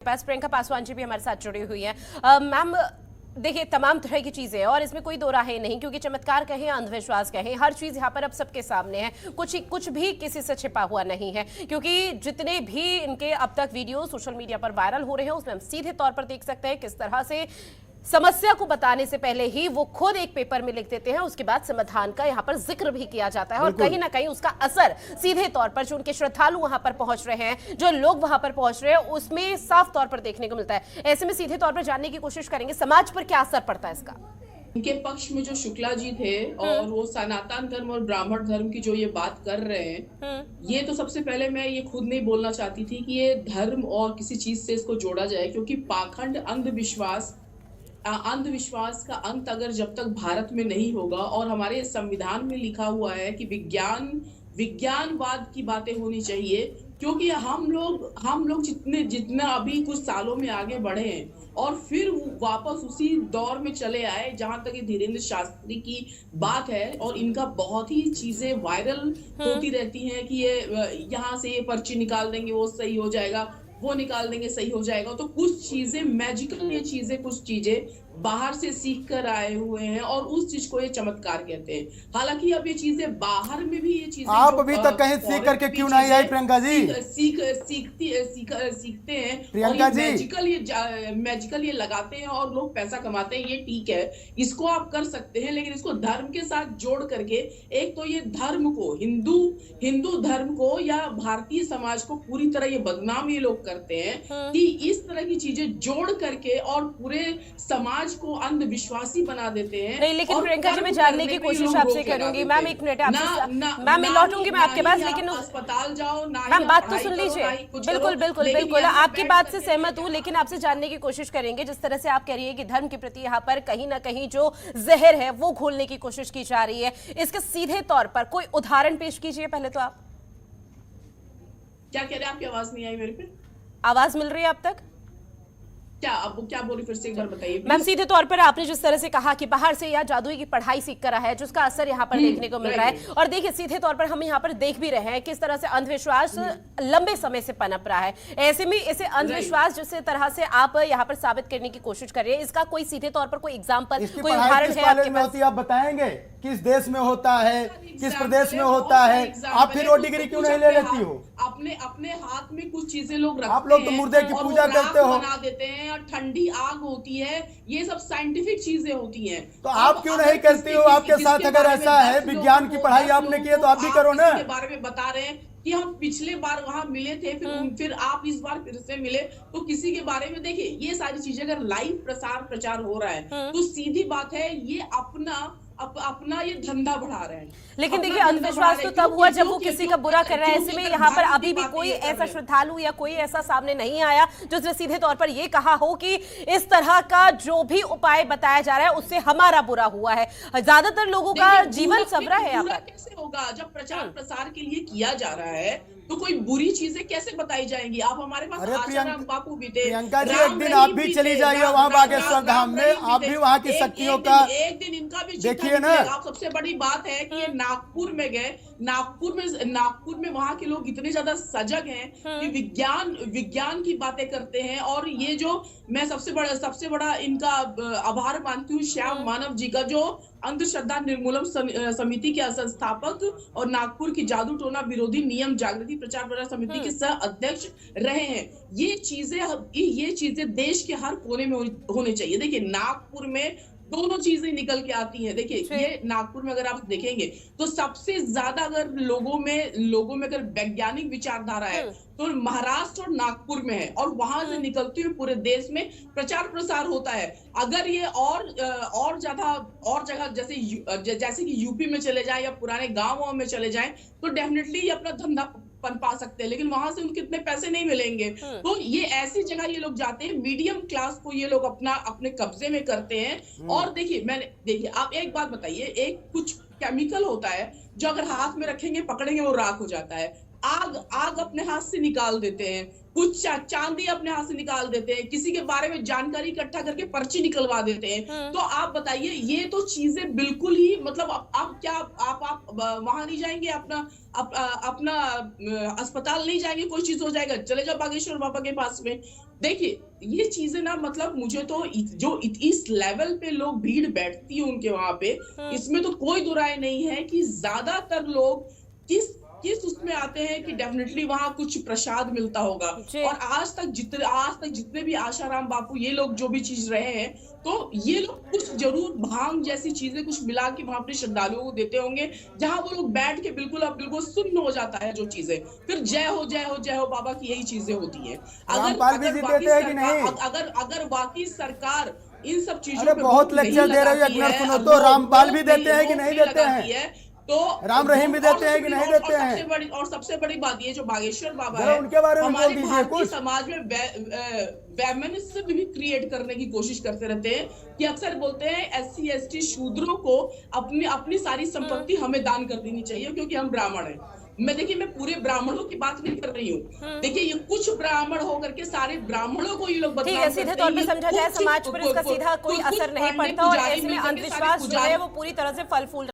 पास प्रियंका पासवान जी भी हमारे साथ जुड़ी हुई है। मैम देखिए, तमाम तरह की चीजें हैं और इसमें कोई दो राहें नहीं, क्योंकि चमत्कार कहें, अंधविश्वास कहें, हर चीज यहाँ पर अब सबके सामने है। कुछ भी किसी से छिपा हुआ नहीं है, क्योंकि जितने भी इनके अब तक वीडियो सोशल मीडिया पर वायरल हो रहे हैं उसमें हम सीधे तौर पर देख सकते हैं किस तरह से समस्या को बताने से पहले ही वो खुद एक पेपर में लिख देते हैं, उसके बाद समाधान का यहाँ पर जिक्र भी किया जाता है और कहीं ना कहीं उसका असर सीधे तौर पर जो उनके श्रद्धालु वहां पर पहुंच रहे हैं, जो लोग वहां पर पहुंच रहे हैं, उसमें साफ तौर पर देखने को मिलता है। ऐसे में सीधे तौर पर जानने की कोशिश करेंगे समाज पर क्या असर पड़ता है इसका। इनके पक्ष में जो शुक्ला जी थे और वो सनातन धर्म और ब्राह्मण धर्म की जो ये बात कर रहे हैं, ये तो सबसे पहले मैं ये खुद नहीं बोलना चाहती थी कि ये धर्म और किसी चीज से इसको जोड़ा जाए, क्योंकि पाखंड अंधविश्वास का अंत अगर जब तक भारत में नहीं होगा, और हमारे संविधान में लिखा हुआ है कि विज्ञानवाद की बातें होनी चाहिए, क्योंकि हम लोग जितना अभी कुछ सालों में आगे बढ़े हैं और फिर वापस उसी दौर में चले आए जहां तक ये धीरेन्द्र शास्त्री की बात है, और इनका बहुत ही चीजें वायरल होती रहती हैं कि ये यहाँ से ये पर्ची निकाल देंगे वो सही हो जाएगा, वो निकाल देंगे सही हो जाएगा। तो कुछ चीजें मैजिकल, ये चीजें कुछ चीजें बाहर से सीख कर आए हुए हैं और उस चीज को ये चमत्कार कहते हैं। हालांकि अब ये चीजें बाहर में भी, ये चीजें आप अभी तक कहीं सीख करके क्यों नहीं आई प्रियंका जी? सीखते हैं प्रियंका जी, मैजिकल ये लगाते हैं और लोग पैसा कमाते हैं, ये ठीक है, इसको आप कर सकते हैं, लेकिन इसको धर्म के साथ जोड़ करके, एक तो ये धर्म को, हिंदू धर्म को या भारतीय समाज को पूरी तरह ये बदनाम ये लोग करते हैं कि इस तरह की चीजें जोड़ करके और पूरे समाज को अंधविश्वासी बना देते हैं। नहीं, लेकिन प्रियंका जी मैं जानने की कोशिश आपसे करूंगी। मैम एक मिनट मैम लौटूंगी मैं आपके पास, लेकिन अस्पताल जाओ ना, मैम बात तो सुन लीजिए। बिल्कुल आपकी बात से सहमत हूँ, लेकिन आपसे जानने की कोशिश करेंगे जिस तरह से आप कह रही है कि धर्म के प्रति यहाँ पर कहीं ना कहीं जो जहर है वो घोलने की कोशिश की जा रही है, इसके सीधे तौर पर कोई उदाहरण पेश कीजिए। पहले तो आप क्या कह रहे हैं? आपकी आवाज नहीं आई मेरे पे। आवाज मिल रही है अब तक? क्या बोली, फिर से एक बार बताइए। मैम सीधे तौर पर आपने जिस तरह से कहा कि बाहर से या जादुई की पढ़ाई सीख कर रहा है, जिसका असर यहाँ पर देखने को मिल रहा है, और देखिए सीधे तौर पर हम यहाँ पर देख भी रहे हैं किस तरह से अंधविश्वास लंबे समय से पनप रहा है। ऐसे में इसे अंधविश्वास जिस तरह से आप यहाँ पर साबित करने की कोशिश कर रहे हैं, इसका कोई सीधे तौर पर कोई एग्जाम्पल, कोई उदाहरण है आपके पास? आप बताएंगे किस देश में होता है, किस प्रदेश में होता है? आप फिर वो डिग्री क्यों नहीं ले लेती हो? अपने हाथ में कुछ चीजें लोग रखते हैं, आप लोग तो मुर्दे की पूजा करते हो, बना देते हैं, और ठंडी आग होती है, ये सब साइंटिफिक चीजें होती हैं। तो आप क्यों नहीं करती हो? आपके साथ अगर ऐसा है, विज्ञान की पढ़ाई आपने की है तो आप भी करो ना। के बारे में बता रहे हैं कि हम पिछले बार वहां मिले थे, फिर आप इस बार फिर से मिले, तो किसी के बारे में देखिए, ये सारी चीजें अगर लाइव प्रचार हो रहा है तो सीधी बात है ये अपना ये धंधा बढ़ा रहे हैं। लेकिन देखिए अंधविश्वास तो तब हुआ जब वो किसी का बुरा कर रहा है। ऐसे में यहाँ पर अभी भी कोई ऐसा श्रद्धालु या कोई ऐसा सामने नहीं आया जिसने सीधे तौर पर ये कहा हो कि इस तरह का जो भी उपाय बताया जा रहा है उससे हमारा बुरा हुआ है। ज्यादातर लोगों का जीवन सबरा है। यहाँ पर कैसे होगा जब प्रचार प्रसार के लिए किया जा रहा है, तो कोई बुरी चीजें कैसे बताई जाएंगी? आप हमारे पास आचाराम बापू भी थे। प्रियंका जी एक दिन आप भी चली जाइए वहाँ बागेश्वर धाम में, आप भी वहाँ की शक्तियों का एक दिन इनका भी देखिए ना। आप सबसे बड़ी बात है कि ये नागपुर में गए, नागपुर में वहाँ के लोग इतने ज्यादा सजग हैं कि विज्ञान की बातें करते हैं, और ये जो मैं सबसे बड़ा इनका आभार मानती हूँ श्याम मानव जी का, जो अंधश्रद्धा निर्मूलन समिति के संस्थापक और नागपुर की जादू टोना विरोधी नियम जागृति प्रचार प्रसार समिति के सह अध्यक्ष रहे हैं। ये चीजें देश के हर कोने में होने चाहिए। देखिए नागपुर में दोनों चीजें निकल के आती हैं। देखिए ये नागपुर में अगर आप देखेंगे तो सबसे ज्यादा अगर लोगों में अगर वैज्ञानिक विचारधारा है तो महाराष्ट्र और नागपुर में है, और वहां से निकलते हुए पूरे देश में प्रचार प्रसार होता है। अगर ये और जगह जैसे कि यूपी में चले जाए या पुराने गांवों में चले जाएं तो डेफिनेटली ये अपना धंधा पा सकते हैं, लेकिन वहां से उनके इतने पैसे नहीं मिलेंगे। तो ये ऐसी जगह ये लोग जाते हैं, मीडियम क्लास को ये लोग अपने कब्जे में करते हैं। और देखिए आप एक बात बताइए, एक कुछ केमिकल होता है जो अगर हाथ में रखेंगे पकड़ेंगे वो राख हो जाता है। आग अपने हाथ से निकाल देते हैं, कुछ चांदी अपने हाथ से निकाल देते हैं, किसी के बारे में जानकारी इकट्ठा करके पर्ची निकलवा देते हैं। तो आप बताइए, ये तो चीजें बिल्कुल ही मतलब आप वहां नहीं जाएंगे, अपना अस्पताल नहीं जाएंगे, कोई चीज हो जाएगा, चले जाओ बागेश्वर बाबा के पास में, देखिए ये चीजें ना मतलब मुझे तो इस लेवल पे लोग भीड़ बैठती है उनके वहां पे, इसमें तो कोई दो राय नहीं है कि ज्यादातर लोग किस किस उसमें आते हैं कि डेफिनेटली वहां कुछ प्रसाद मिलता होगा। जी। और आज तक जितने भी आशाराम बापू ये लोग जो भी चीज रहे हैं, तो ये लोग कुछ जरूर भांग जैसी चीजें कुछ मिला के वहां अपने श्रद्धालुओं को देते होंगे, जहां वो लोग बैठ के बिल्कुल अब बिल्कुल सुन्न हो जाता है जो चीजें, फिर जय हो जय हो जय हो बाबा की यही चीजें होती है। रामपाल भी जी देते हैं कि नहीं? अगर वाकई सरकार इन सब चीजों अरे पे बहुत रोक नहीं लेक्चर दे रहे हो, एक लगाती मिनट है, सुनो अब तो, रोक रामपाल भी नहीं- देते हैं कि रोक नहीं नहीं देते लगाती हैं? है, तो राम रहीम भी देते हैं कि नहीं देते हैं? सबसे बड़ी बात ये जो बागेश्वर बाबा जरा है, उनके बारे में बोल हमारे दीजिए भारतीय कुछ। समाज में फेमिनिज्म भी क्रिएट करने की कोशिश करते रहते हैं कि अक्सर बोलते हैं SC ST शूद्रों को अपनी अपनी सारी संपत्ति हमें दान कर देनी चाहिए क्योंकि हम ब्राह्मण हैं। मैं पूरे ब्राह्मणों की बात नहीं कर रही हूँ, देखिए ये कुछ ब्राह्मण होकर के सारे ब्राह्मणों को ये लोग ठीक बदनाम है, सीधे करते तौर हैं। पे ये समझा जाए कुछ- समाज पर इसका सीधा कोई कुछ असर नहीं पंडित पड़ता और पुजारी ऐसे में मिलकर के सारे अंधविश्वास जो है पुजारी वो पूरी तरह से फल फूल